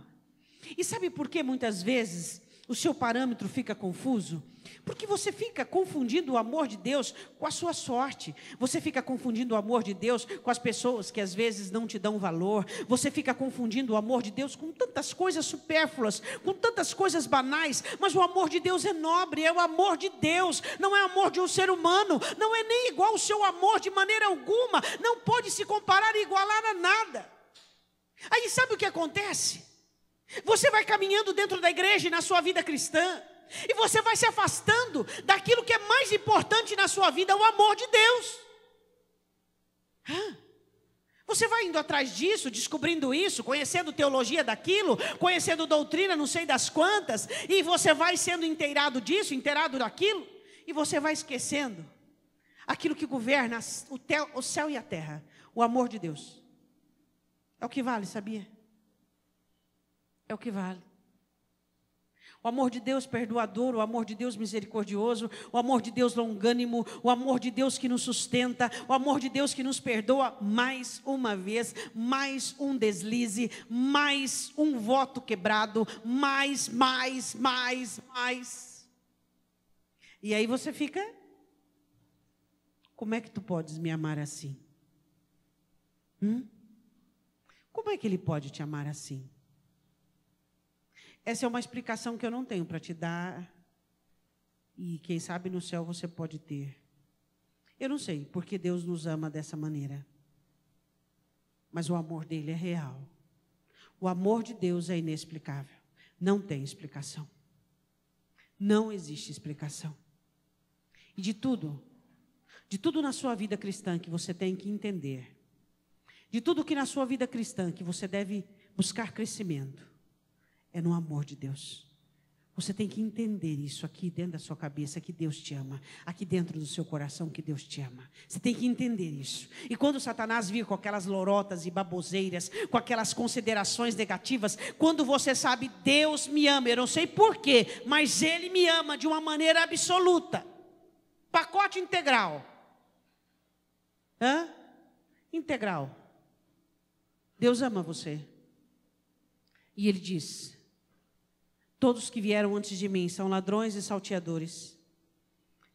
E sabe por que muitas vezes o seu parâmetro fica confuso? Porque você fica confundindo o amor de Deus com a sua sorte. Você fica confundindo o amor de Deus com as pessoas que às vezes não te dão valor. Você fica confundindo o amor de Deus com tantas coisas supérfluas, com tantas coisas banais. Mas o amor de Deus é nobre, é o amor de Deus. Não é amor de um ser humano. Não é nem igual ao seu amor de maneira alguma. Não pode se comparar e igualar a nada. Aí sabe o que acontece? Você vai caminhando dentro da igreja e na sua vida cristã, e você vai se afastando daquilo que é mais importante na sua vida, o amor de Deus. Você vai indo atrás disso, descobrindo isso, conhecendo teologia daquilo, conhecendo doutrina não sei das quantas, e você vai sendo inteirado disso, inteirado daquilo, e você vai esquecendo aquilo que governa o céu e a terra, o amor de Deus. É o que vale, sabia? É o que vale. O amor de Deus perdoador, o amor de Deus misericordioso, o amor de Deus longânimo, o amor de Deus que nos sustenta, o amor de Deus que nos perdoa mais uma vez, mais um deslize, mais um voto quebrado, mais. E aí você fica, como é que tu podes me amar assim? Como é que ele pode te amar assim? Essa é uma explicação que eu não tenho para te dar. E quem sabe no céu você pode ter. Eu não sei porque Deus nos ama dessa maneira. Mas o amor dele é real. O amor de Deus é inexplicável. Não tem explicação. Não existe explicação. E de tudo na sua vida cristã que você tem que entender, de tudo que na sua vida cristã que você deve buscar crescimento, é no amor de Deus. Você tem que entender isso aqui dentro da sua cabeça, que Deus te ama. Aqui dentro do seu coração, que Deus te ama. Você tem que entender isso. E quando Satanás vir com aquelas lorotas e baboseiras, com aquelas considerações negativas, quando você sabe, Deus me ama, eu não sei porquê, mas Ele me ama de uma maneira absoluta. Pacote integral. Integral. Deus ama você. E Ele diz: todos que vieram antes de mim são ladrões e salteadores.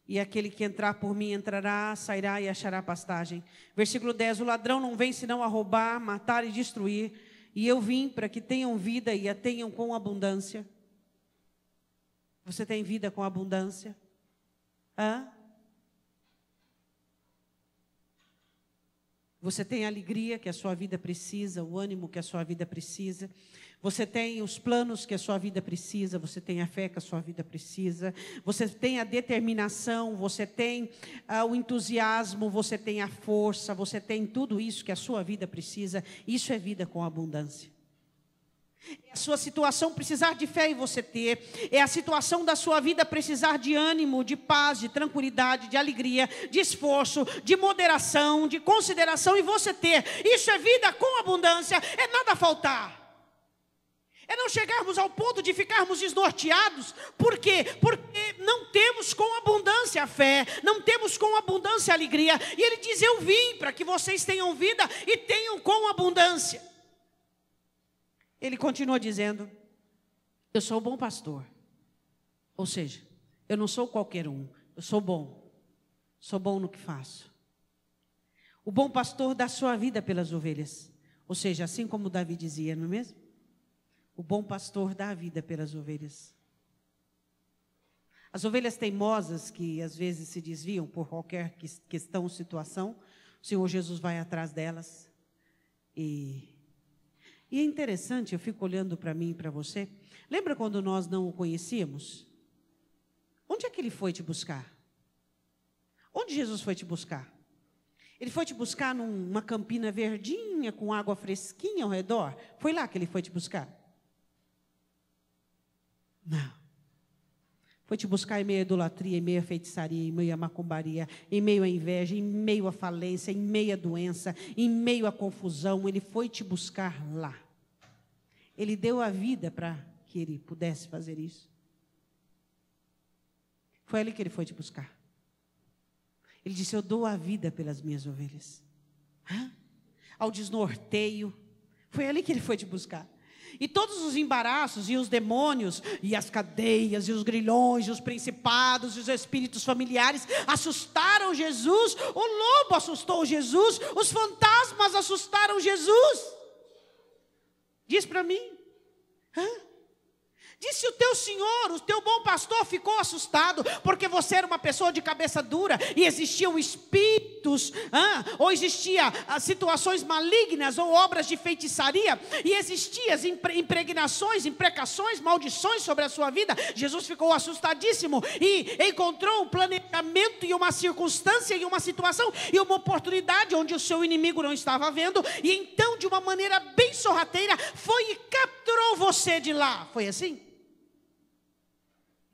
E aquele que entrar por mim entrará, sairá e achará pastagem. Versículo 10, o ladrão não vem senão a roubar, matar e destruir. E eu vim para que tenham vida e a tenham com abundância. Você tem vida com abundância? Você tem a alegria que a sua vida precisa, o ânimo que a sua vida precisa. Você tem os planos que a sua vida precisa, você tem a fé que a sua vida precisa. Você tem a determinação, você tem o entusiasmo, você tem a força, você tem tudo isso que a sua vida precisa. Isso é vida com abundância. É a sua situação precisar de fé e você ter. É a situação da sua vida precisar de ânimo, de paz, de tranquilidade, de alegria, de esforço, de moderação, de consideração e você ter. Isso é vida com abundância, é nada faltar. É não chegarmos ao ponto de ficarmos desnorteados. Por quê? Porque não temos com abundância a fé, não temos com abundância a alegria. E Ele diz, eu vim para que vocês tenham vida e tenham com abundância. Ele continua dizendo, eu sou o bom pastor. Ou seja, eu não sou qualquer um, eu sou bom. Sou bom no que faço. O bom pastor dá sua vida pelas ovelhas. Ou seja, assim como Davi dizia, não é mesmo? O bom pastor dá a vida pelas ovelhas. As ovelhas teimosas que às vezes se desviam por qualquer questão ou situação, o Senhor Jesus vai atrás delas. E é interessante, eu fico olhando para mim e para você. Lembra quando nós não o conhecíamos? Onde é que Ele foi te buscar? Onde Jesus foi te buscar? Ele foi te buscar numa campina verdinha, com água fresquinha ao redor? Foi lá que Ele foi te buscar? Não. Foi te buscar em meio à idolatria, em meio à feitiçaria, em meio à macumbaria, em meio à inveja, em meio à falência, em meio à doença, em meio à confusão. Ele foi te buscar lá. Ele deu a vida para que ele pudesse fazer isso. Foi ali que ele foi te buscar. Ele disse: eu dou a vida pelas minhas ovelhas. Ao desnorteio, foi ali que ele foi te buscar. E todos os embaraços e os demônios e as cadeias e os grilhões e os principados e os espíritos familiares assustaram Jesus. O lobo assustou Jesus, os fantasmas assustaram Jesus. Diz para mim. Disse: o teu senhor, o teu bom pastor ficou assustado, porque você era uma pessoa de cabeça dura, e existiam espíritos, ou existiam situações malignas, ou obras de feitiçaria, e existiam impregnações, imprecações, maldições sobre a sua vida. Jesus ficou assustadíssimo, e encontrou um planejamento, e uma circunstância, e uma situação, e uma oportunidade, onde o seu inimigo não estava vendo, e então, de uma maneira bem sorrateira, foi e capturou você de lá. Foi assim?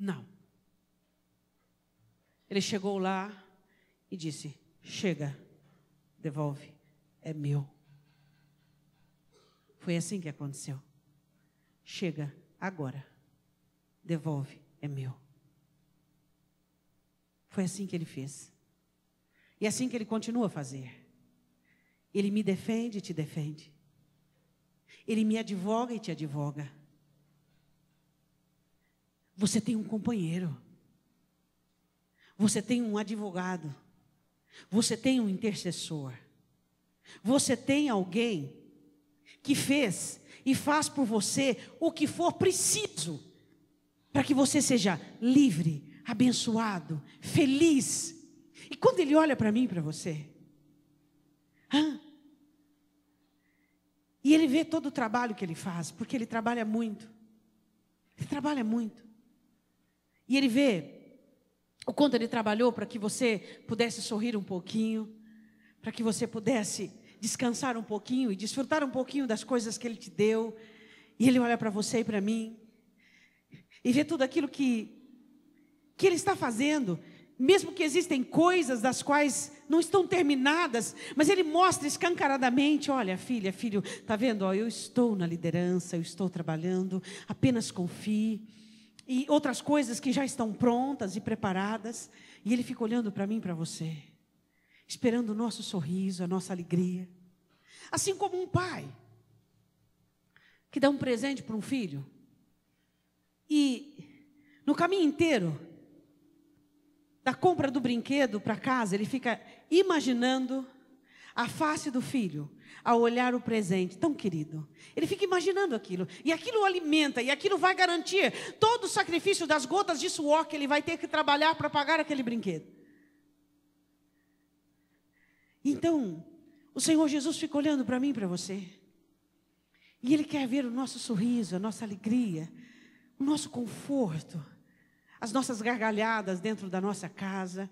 Não. Ele chegou lá e disse: chega, devolve, é meu. Foi assim que aconteceu. Chega agora, devolve, é meu. Foi assim que ele fez. E é assim que ele continua a fazer. Ele me defende e te defende. Ele me advoga e te advoga. Você tem um companheiro. Você tem um advogado. Você tem um intercessor. Você tem alguém que fez e faz por você o que for preciso para que você seja livre, abençoado, feliz. E quando ele olha para mim e para você, e ele vê todo o trabalho que ele faz, porque ele trabalha muito. Ele trabalha muito. E ele vê o quanto ele trabalhou para que você pudesse sorrir um pouquinho, para que você pudesse descansar um pouquinho e desfrutar um pouquinho das coisas que ele te deu. E ele olha para você e para mim e vê tudo aquilo que ele está fazendo, mesmo que existem coisas das quais não estão terminadas, mas ele mostra escancaradamente: olha, filha, filho, está vendo? Eu estou na liderança, eu estou trabalhando, apenas confie. E outras coisas que já estão prontas e preparadas. E ele fica olhando para mim e para você, esperando o nosso sorriso, a nossa alegria. Assim como um pai que dá um presente para um filho, e no caminho inteiro da compra do brinquedo para casa, ele fica imaginando a face do filho ao olhar o presente tão querido. Ele fica imaginando aquilo, e aquilo o alimenta, e aquilo vai garantir todo o sacrifício das gotas de suor que ele vai ter que trabalhar para pagar aquele brinquedo. Então, o Senhor Jesus fica olhando para mim e para você, e Ele quer ver o nosso sorriso, a nossa alegria, o nosso conforto, as nossas gargalhadas dentro da nossa casa,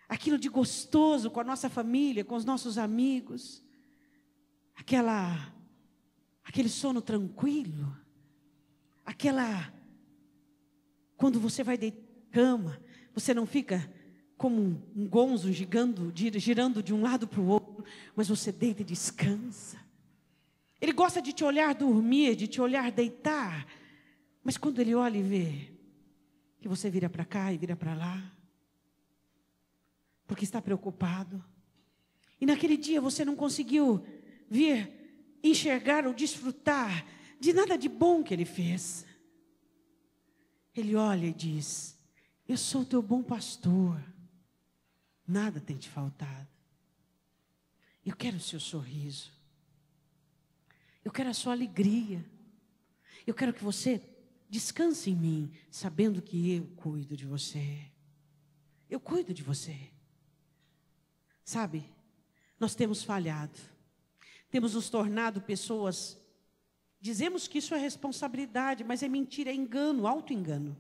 aquilo de gostoso com a nossa família, com os nossos amigos, aquele sono tranquilo, quando você vai deitar na cama, você não fica como um gonzo girando de um lado para o outro, mas você deita e descansa. Ele gosta de te olhar dormir, de te olhar deitar, mas quando Ele olha e vê que você vira para cá e vira para lá, porque está preocupado, e naquele dia você não conseguiu vir enxergar ou desfrutar de nada de bom que Ele fez. Ele olha e diz: eu sou o teu bom pastor, nada tem te faltado. Eu quero o seu sorriso, eu quero a sua alegria, eu quero que você descanse em mim, sabendo que eu cuido de você. Eu cuido de você. Sabe, nós temos falhado, temos nos tornado pessoas, dizemos que isso é responsabilidade, mas é mentira, é engano, auto-engano.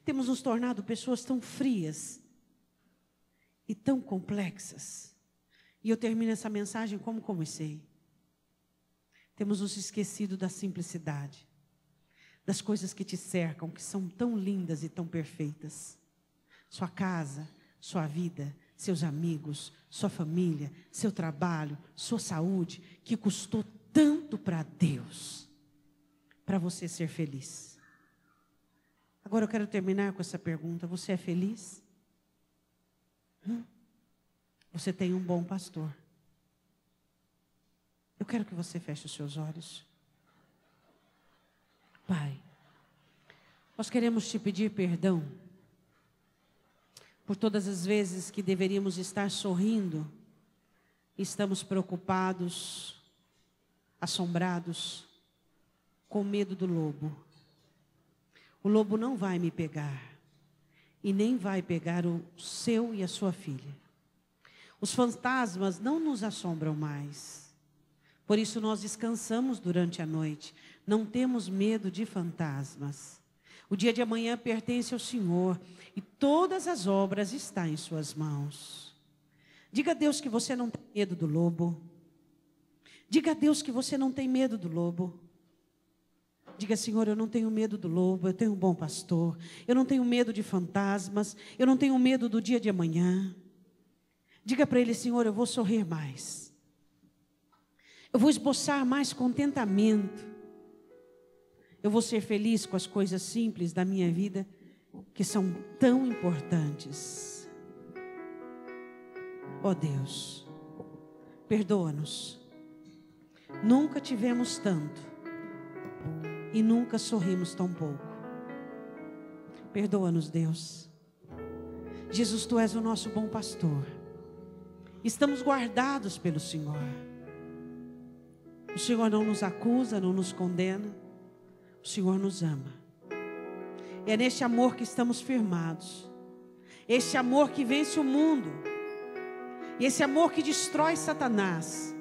Temos nos tornado pessoas tão frias e tão complexas. E eu termino essa mensagem como comecei. Temos nos esquecido da simplicidade, das coisas que te cercam, que são tão lindas e tão perfeitas. Sua casa, sua vida, seus amigos, sua família, seu trabalho, sua saúde, que custou tanto para Deus, para você ser feliz. Agora eu quero terminar com essa pergunta: você é feliz? Você tem um bom pastor. Eu quero que você feche os seus olhos. Pai, nós queremos te pedir perdão por todas as vezes que deveríamos estar sorrindo e estamos preocupados, assombrados, com medo do lobo. O lobo não vai me pegar e nem vai pegar o seu e a sua filha. Os fantasmas não nos assombram mais. Por isso nós descansamos durante a noite. Não temos medo de fantasmas. O dia de amanhã pertence ao Senhor e todas as obras estão em suas mãos. Diga a Deus que você não tem medo do lobo. Diga a Deus que você não tem medo do lobo. Diga: Senhor, eu não tenho medo do lobo, eu tenho um bom pastor. Eu não tenho medo de fantasmas, eu não tenho medo do dia de amanhã. Diga para Ele: Senhor, eu vou sorrir mais. Eu vou esboçar mais contentamento. Eu vou ser feliz com as coisas simples da minha vida, que são tão importantes. Ó Deus, perdoa-nos. Nunca tivemos tanto e nunca sorrimos tão pouco. Perdoa-nos, Deus. Jesus, Tu és o nosso bom pastor. Estamos guardados pelo Senhor. O Senhor não nos acusa, não nos condena. O Senhor nos ama. É neste amor que estamos firmados. Este amor que vence o mundo. E esse amor que destrói Satanás.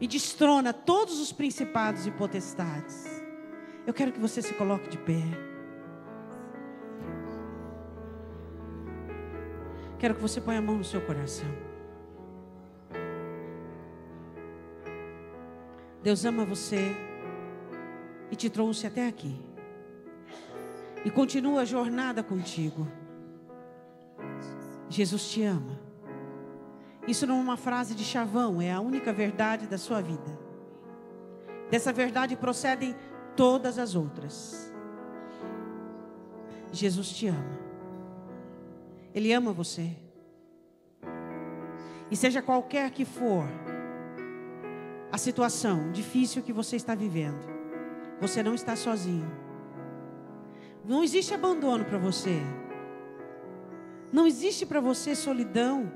E destrona todos os principados e potestades. Eu quero que você se coloque de pé. Quero que você ponha a mão no seu coração. Deus ama você e te trouxe até aqui. E continua a jornada contigo. Jesus te ama. Isso não é uma frase de chavão, é a única verdade da sua vida. Dessa verdade procedem todas as outras. Jesus te ama. Ele ama você. E seja qualquer que for a situação difícil que você está vivendo, você não está sozinho. Não existe abandono para você. Não existe para você solidão.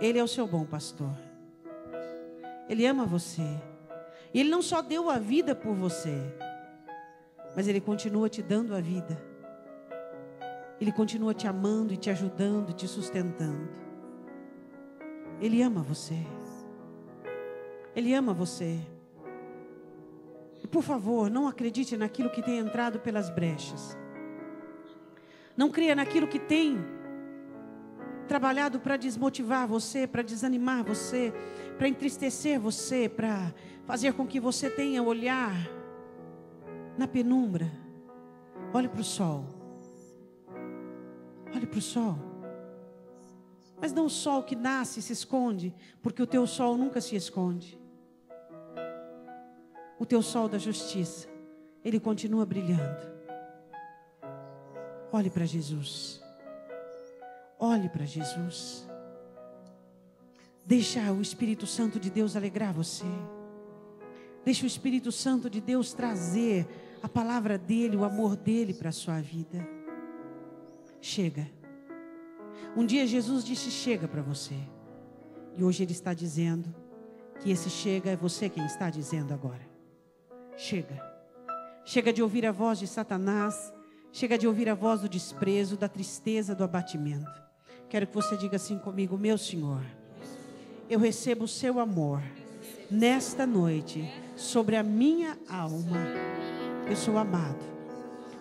Ele é o seu bom pastor. Ele ama você. E Ele não só deu a vida por você, mas Ele continua te dando a vida. Ele continua te amando e te ajudando e te sustentando. Ele ama você. Ele ama você. E por favor, não acredite naquilo que tem entrado pelas brechas. Não creia naquilo que tem trabalhado para desmotivar você, para desanimar você, para entristecer você, para fazer com que você tenha olhar na penumbra. Olhe para o sol. Olhe para o sol. Mas não o sol que nasce e se esconde, porque o teu sol nunca se esconde. O teu sol da justiça, ele continua brilhando. Olhe para Jesus. Olhe para Jesus. Deixa o Espírito Santo de Deus alegrar você. Deixa o Espírito Santo de Deus trazer a palavra dele, o amor dele para a sua vida. Chega. Um dia Jesus disse chega para você. E hoje Ele está dizendo que esse chega é você quem está dizendo agora. Chega. Chega de ouvir a voz de Satanás. Chega de ouvir a voz do desprezo, da tristeza, do abatimento. Quero que você diga assim comigo: meu Senhor, eu recebo o seu amor nesta noite sobre a minha alma. Eu sou amado.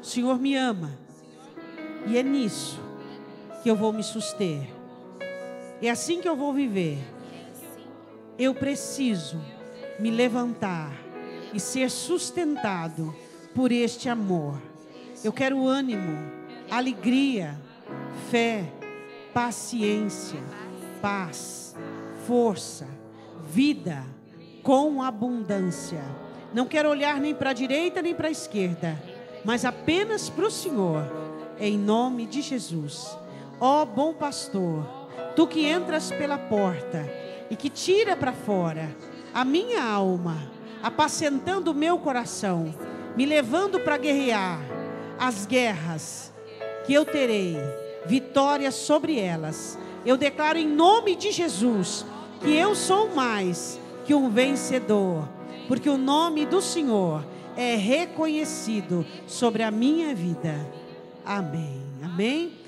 O Senhor me ama. E é nisso que eu vou me suster. É assim que eu vou viver. Eu preciso me levantar e ser sustentado por este amor. Eu quero ânimo, alegria, fé, paciência, paz, força, vida com abundância. Não quero olhar nem para a direita nem para a esquerda, mas apenas para o Senhor, em nome de Jesus. Ó bom pastor, tu que entras pela porta e que tira para fora a minha alma, apacentando o meu coração, me levando para guerrear as guerras que eu terei vitória sobre elas. Eu declaro em nome de Jesus que eu sou mais que um vencedor, porque o nome do Senhor é reconhecido sobre a minha vida. Amém. Amém.